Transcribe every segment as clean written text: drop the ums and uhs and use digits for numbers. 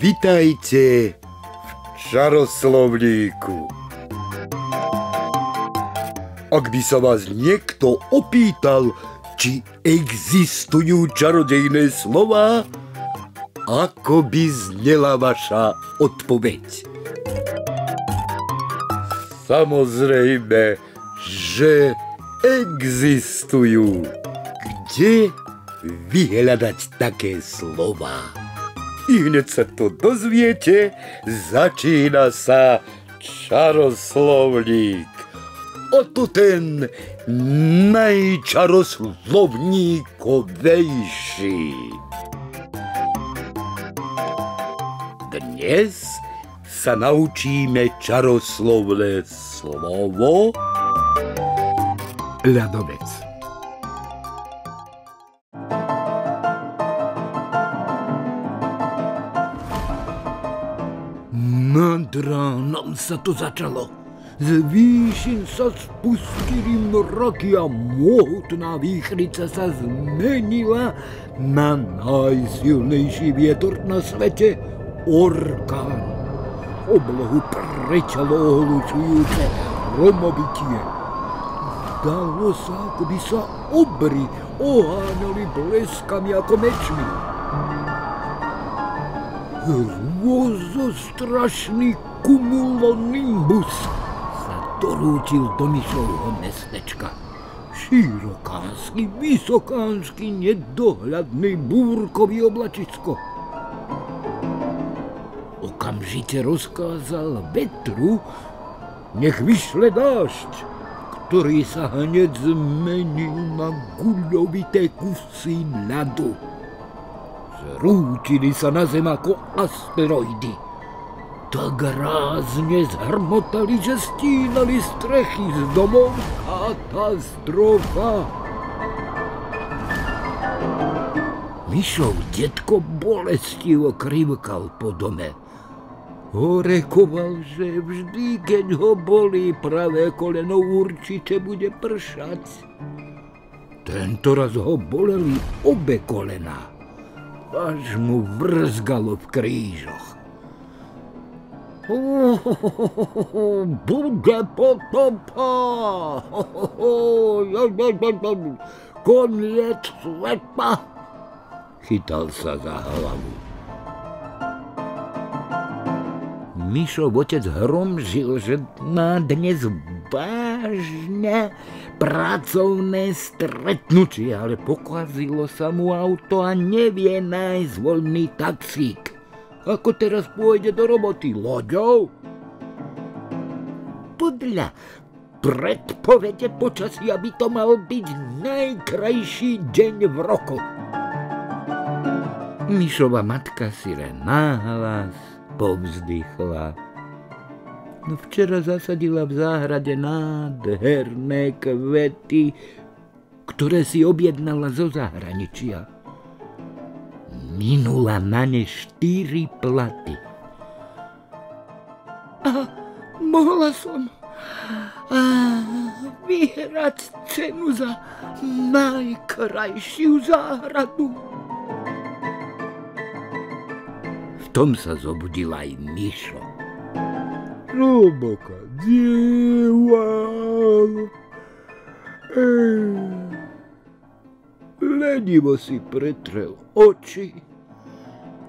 Vitajte v čaroslovníku. Ak by sa vás niekto opýtal, či existujú čarodejné slová, ako by znela vaša odpoveď? Samozrejme, že existujú. Kde vyhľadať také slová? I hneď sa to dozviete, začína sa čaroslovník. O to ten najčaroslovníkovejší. Dnes sa naučíme čaroslovné slovo ľadovec. Nad ránom sa to začalo. Z výšin sa spustili mraky a mohutná výchrica sa zmenila na najsilnejší vietor na svete — orkán. Oblohu prečalo ohlučujúce hromobitie. Zdalo sa, ako by sa obry oháňali bleskami ako mečmi. Hrôzostrašný cumulonimbus sa dorútil do Myšovho mestečka. Širokánsky, vysokánsky, nedohľadný búrkový oblačisko. Okamžite rozkázal vetru, nech vyšle dážď, ktorý sa hneď zmenil na guľovité kusy ľadu. Zrútili sa na zem ako asteroidy. Tak rázne zhrmotali, že stínali strechy z domov. Katastrofa! Myšov detko bolestivo krivkal po dome. Horekoval, že vždy, keď ho bolí pravé koleno, určite bude pršať. Tentoraz ho boleli obe kolená, až mu vrzgalo v krížoch. Bude potopa! Koniec sveta! Chytal sa za hlavu. Myšov otec hromžil, že má dnes vážne pracovné stretnutie, ale pokazilo sa mu auto a nevie nájsť voľný taxík. Ako teraz pôjde do roboty? Loďou? Podľa predpovede počasia by to mal byť najkrajší deň v roku. Myšova matka si len nahlas povzdychla. No včera zasadila v záhrade nádherné kvety, ktoré si objednala zo zahraničia. Minula na ne 4 platy. A mohla som vyhrať cenu za najkrajšiu záhradu. V tom sa zobudil aj Myšo. Hlboká dieva. Lenivo si pretrel oči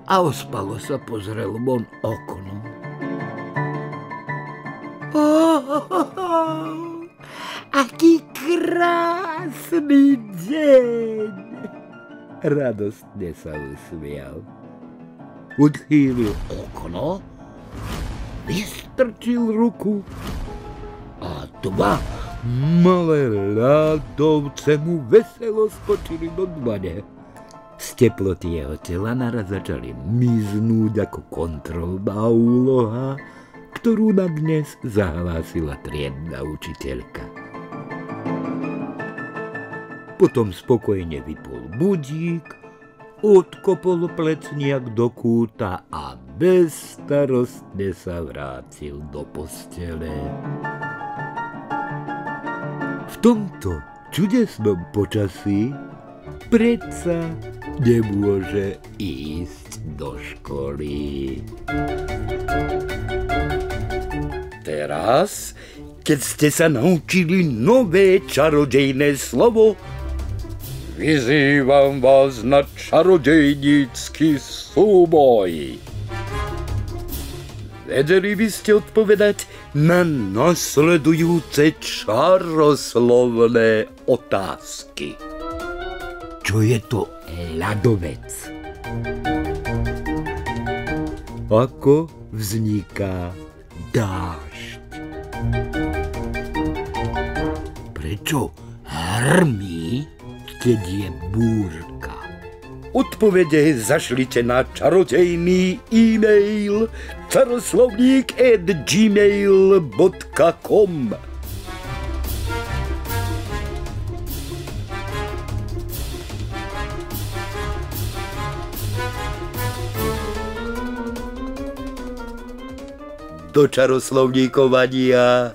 a ospalo sa pozrel von oknom. Aký krásny deň! Radostne sa usmial. Odchýlil okno, vystrčil ruku a 2 malé ľadovce mu veselo skočili do dlane. Z teploty jeho tela naraz začali miznúť ako kontrolná úloha, ktorú na dnes zahlásila triedna učiteľka. Potom spokojne vypol budík, odkopol plecniak do kúta a bezstarostne sa vrátil do postele. V tomto čudesnom počasí predsa nemôže ísť do školy. Teraz, keď ste sa naučili nové čarodejné slovo, vyzývam vás na čarodejnícky súboj. Vedeli by ste odpovedať na nasledujúce čaroslovné otázky. Čo je to ľadovec? Ako vzniká dážď? Prečo hrmí, keď je búrka? Odpovede zašlite na čarodejný e-mail čaroslovník@gmail.com. Do čaroslovníkovania.